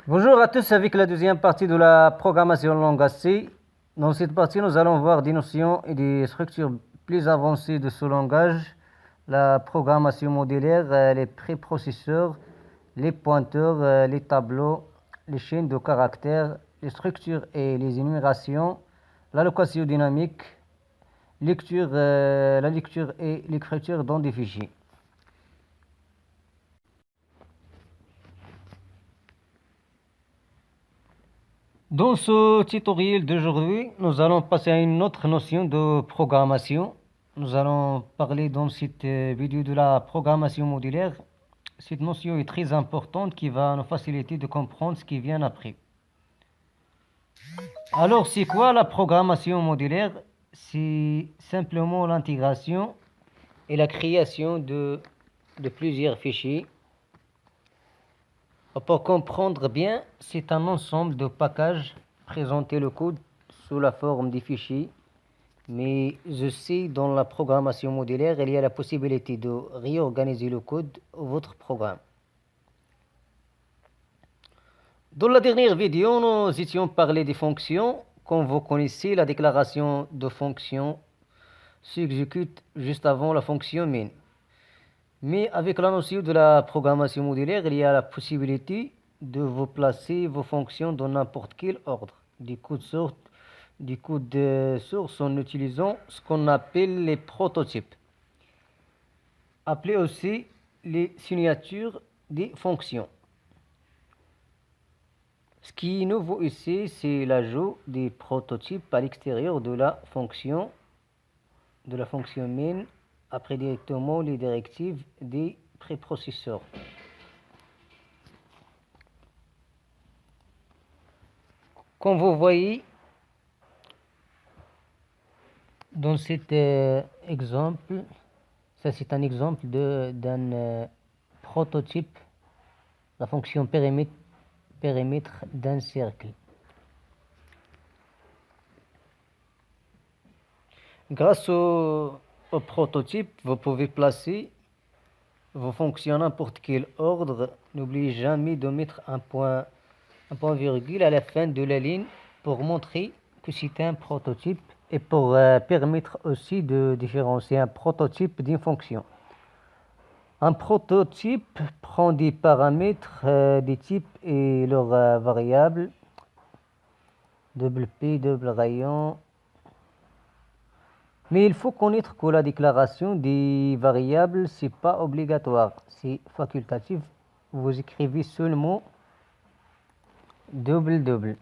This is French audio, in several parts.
Bonjour à tous avec la deuxième partie de la programmation langage C. Dans cette partie, nous allons voir des notions et des structures plus avancées de ce langage, la programmation modulaire, les préprocesseurs, les pointeurs, les tableaux, les chaînes de caractères, les structures et les énumérations, l'allocation dynamique, la lecture et l'écriture dans des fichiers. Dans ce tutoriel d'aujourd'hui, nous allons passer à une autre notion de programmation. Nous allons parler dans cette vidéo de la programmation modulaire. Cette notion est très importante qui va nous faciliter de comprendre ce qui vient après. Alors, c'est quoi la programmation modulaire? C'est simplement l'intégration et la création de plusieurs fichiers. Pour comprendre bien, c'est un ensemble de packages présenter le code sous la forme des fichiers, mais aussi dans la programmation modulaire, il y a la possibilité de réorganiser le code de votre programme. Dans la dernière vidéo, nous étions parlé des fonctions. Comme vous connaissez, la déclaration de fonction s'exécute juste avant la fonction main. Mais avec la notion de la programmation modulaire, il y a la possibilité de vous placer vos fonctions dans n'importe quel ordre, du code source en utilisant ce qu'on appelle les prototypes, appelés aussi les signatures des fonctions. Ce qui est nouveau ici, c'est l'ajout des prototypes à l'extérieur de la fonction main, après directement les directives des préprocesseurs. Comme vous voyez dans cet exemple, ça c'est un exemple d'un prototype, la fonction périmètre d'un cercle. Grâce au prototype, vous pouvez placer vos fonctions à n'importe quel ordre. N'oubliez jamais de mettre un point virgule à la fin de la ligne pour montrer que c'est un prototype et pour permettre aussi de différencier un prototype d'une fonction. Un prototype prend des paramètres, des types et leurs variables, double P, double rayon. Mais il faut connaître que la déclaration des variables, c'est pas obligatoire, c'est facultatif. Vous écrivez seulement double.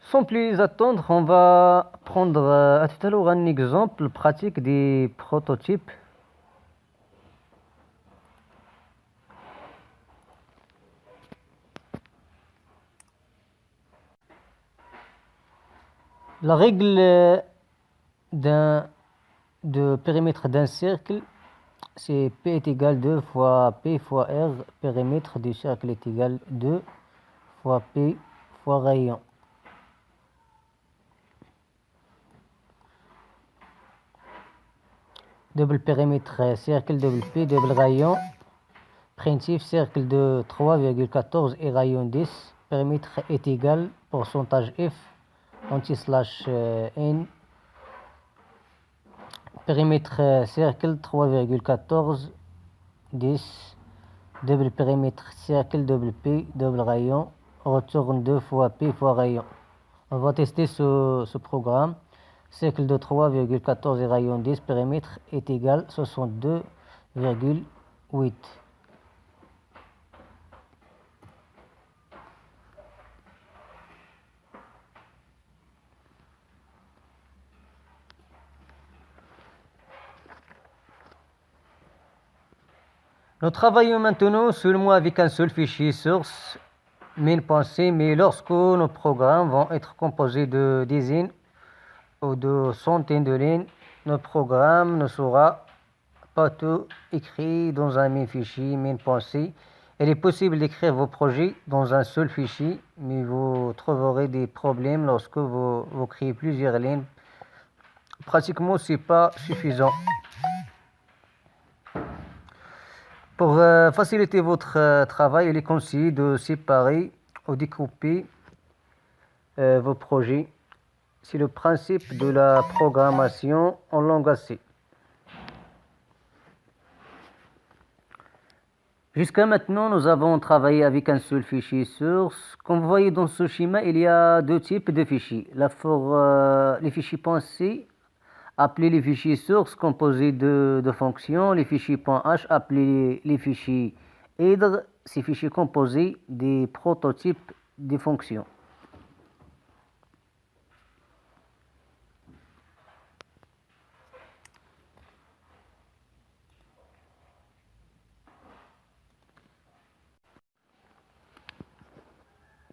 Sans plus attendre, on va prendre à tout à l'heure un exemple pratique des prototypes. La règle de périmètre d'un cercle, c'est P est égal 2 fois P fois R. Périmètre du cercle est égal 2 fois P fois rayon. Double périmètre cercle, double P, double rayon. Principe cercle de 3,14 et rayon 10. Périmètre est égal pourcentage F anti/n. Périmètre cercle 3,14 10. Double périmètre cercle, double P, double rayon. Retourne 2 fois P fois rayon. On va tester ce programme. Cercle de 3,14 et rayon 10, périmètre est égal 62,8. Nous travaillons maintenant seulement avec un seul fichier source, main.c, mais lorsque nos programmes vont être composés de dizaines ou de centaines de lignes, notre programme ne sera pas tout écrit dans un même fichier main.c. Il Il est possible d'écrire vos projets dans un seul fichier, mais vous trouverez des problèmes lorsque vous créez plusieurs lignes. Pratiquement, ce n'est pas suffisant. Pour faciliter votre travail, il est conseillé de séparer ou découper vos projets. C'est le principe de la programmation en langage C. Jusqu'à maintenant, nous avons travaillé avec un seul fichier source. Comme vous voyez dans ce schéma, il y a deux types de fichiers. Les fichiers .c, appelés les fichiers sources composés de fonctions. Les fichiers .h, appelés les fichiers header, ces fichiers composés des prototypes des fonctions.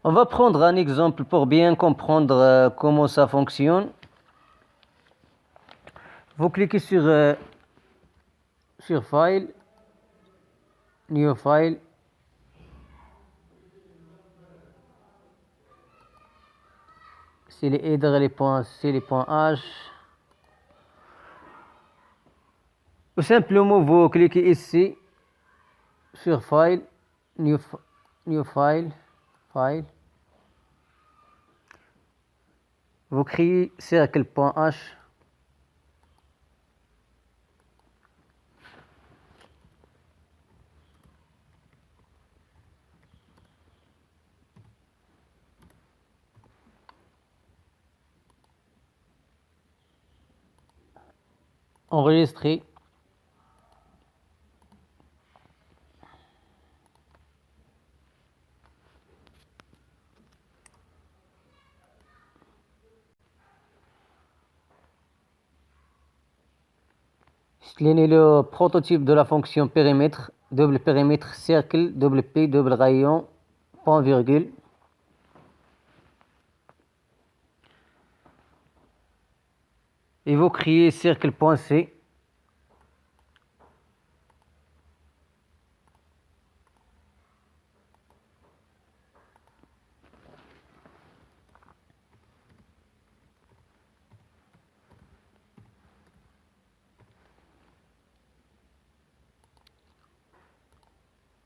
On va prendre un exemple pour bien comprendre comment ça fonctionne. Vous cliquez sur File, New File. C'est les headers, les points C, les points H. Ou simplement, vous cliquez ici sur File, New File, File. Vous créez cercle.h. Enregistrer. Cleaner le prototype de la fonction périmètre, double périmètre, cercle, double P, double rayon, point virgule. Et vous créez cercle.c.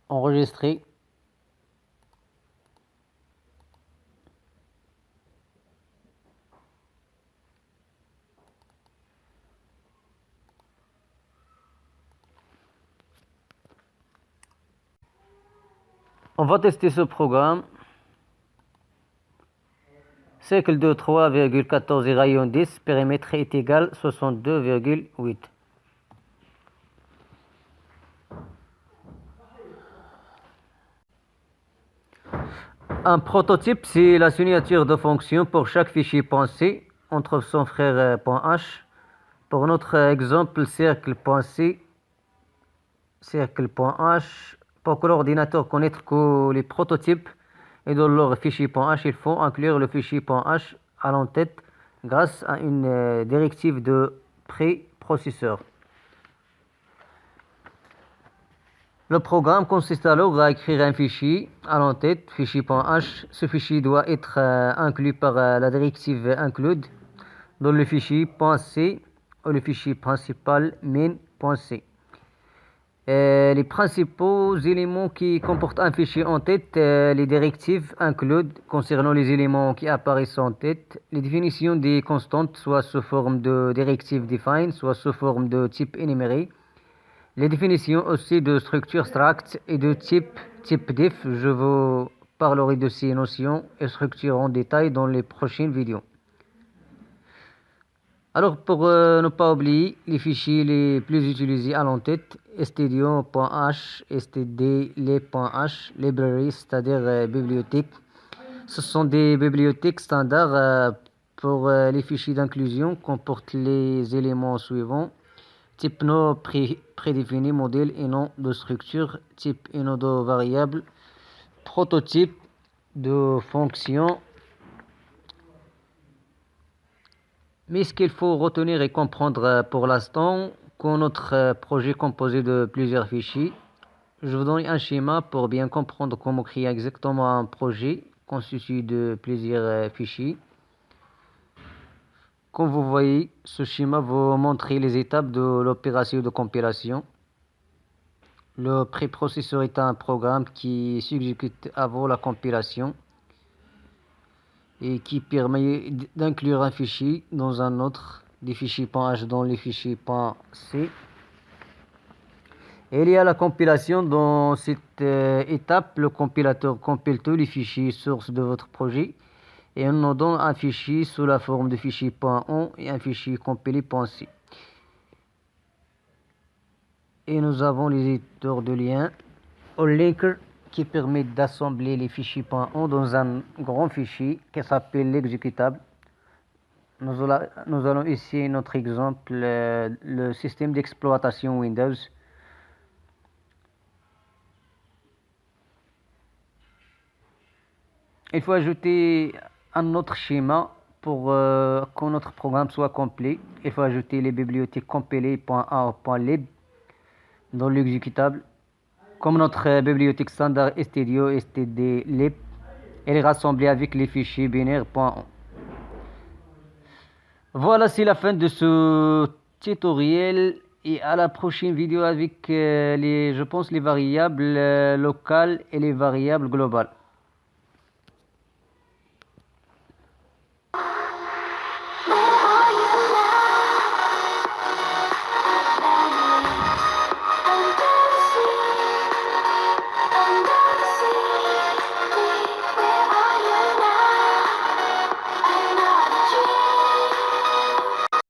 Enregistrer. On va tester ce programme. Cercle de 3,14 et rayon 10, périmètre est égal 62,8. Un prototype, c'est la signature de fonction pour chaque fichier .c entre son frère .h. Pour notre exemple, cercle.c, cercle.h. Pour que l'ordinateur connaisse que les prototypes et dans leur fichier .h, il faut inclure le fichier .h à l'entête grâce à une directive de préprocesseur. Le programme consiste alors à écrire un fichier à l'entête, fichier .h. Ce fichier doit être inclus par la directive include dans le fichier .c ou le fichier principal main.c. Les principaux éléments qui comportent un fichier en tête, les directives include concernant les éléments qui apparaissent en tête, les définitions des constantes, soit sous forme de directive define, soit sous forme de type énuméré, les définitions aussi de structure struct et de type diff. Je vous parlerai de ces notions et structures en détail dans les prochaines vidéos. Alors, pour ne pas oublier les fichiers les plus utilisés à l'entête, stdio.h, stdlib.h, library, c'est-à-dire bibliothèque. Ce sont des bibliothèques standards pour les fichiers d'inclusion comportent les éléments suivants. Type nom prédéfini, modèle et nom de structure, type et nom de variable, prototype de fonction. Mais ce qu'il faut retenir et comprendre pour l'instant, que notre projet est composé de plusieurs fichiers. je vous donne un schéma pour bien comprendre comment créer exactement un projet constitué de plusieurs fichiers. Comme vous voyez, ce schéma vous montre les étapes de l'opération de compilation. Le préprocesseur est un programme qui s'exécute avant la compilation et qui permet d'inclure un fichier dans un autre, des fichiers .h dans les fichiers .c. Et il y a la compilation. Dans cette étape, le compilateur compile tous les fichiers sources de votre projet et on nous donne un fichier sous la forme de fichier .on et un fichier compilé .c. Et nous avons les éditeurs de liens ou linker qui permet d'assembler les fichiers .on dans un grand fichier qui s'appelle l'exécutable. Nous allons ici notre exemple, le système d'exploitation Windows. Il faut ajouter un autre schéma pour que notre programme soit complet. Il faut ajouter les bibliothèques compilées.a.lib dans l'exécutable. Comme notre bibliothèque standard stdio stdlib, elle est rassemblée avec les fichiers binaires.on. Voilà, c'est la fin de ce tutoriel et à la prochaine vidéo avec je pense les variables locales et les variables globales.